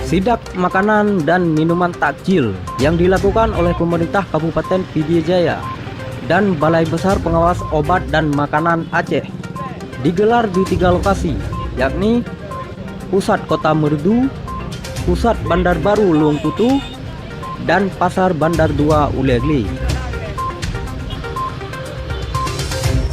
Sidak makanan dan minuman takjil yang dilakukan oleh pemerintah Kabupaten Pidie Jaya dan Balai Besar Pengawas Obat dan Makanan Aceh digelar di 3 lokasi, yakni Pusat Kota Merdu, Pusat Bandar Baru Luang Tutu, dan Pasar Bandar 2 Ulegli.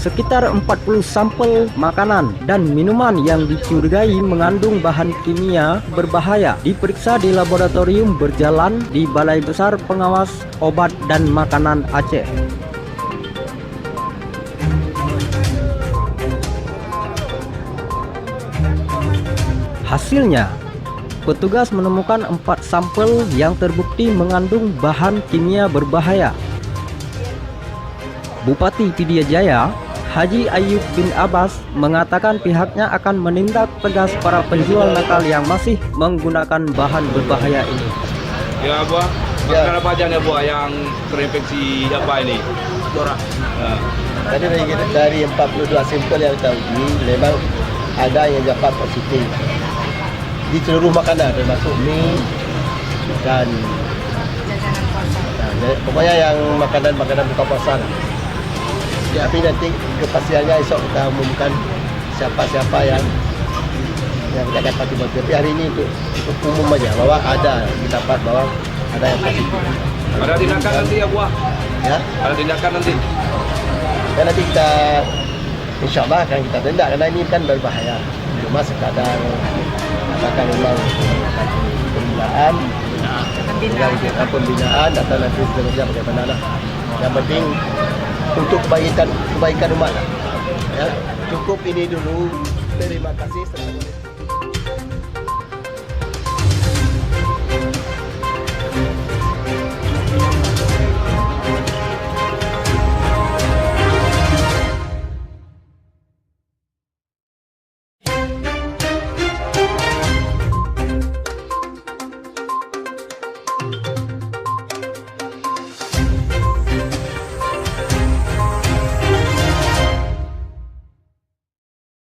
Sekitar 40 sampel makanan dan minuman yang dicurigai mengandung bahan kimia berbahaya diperiksa di laboratorium berjalan di Balai Besar Pengawas Obat dan Makanan Aceh. Hasilnya, petugas menemukan 4 sampel yang terbukti mengandung bahan kimia berbahaya. Bupati Pidie Jaya, Haji Ayub bin Abbas, mengatakan pihaknya akan menindak tegas para penjual nakal yang masih menggunakan bahan berbahaya ini. Ya, Buah. Makanan apa aja nih, Buah, yang terinfeksi apa ini? Dora. Tadi dari 42 sampel yang kita uji, memang ada yang dapat positif di seluruh makanan, termasuk mie dan pokoknya yang makanan-makanan buka puasa. Ya, tapi nanti kepastiannya esok kita umumkan siapa-siapa yang tidak dapat dibuat. Tapi hari ini untuk umum aja bahwa ada didapat bahwa ada yang positif. Ada tindakan nanti ya, Buah? Ya. Ada tindakan nanti? Dan nanti kita insya Allah akan kita denda karena ini kan berbahaya. Cuma sekadar katakan memang pembinaan atau nanti seterusnya bagaimana lah. Yang penting untuk kebaikan umat. Ya, cukup ini dulu. Terima kasih.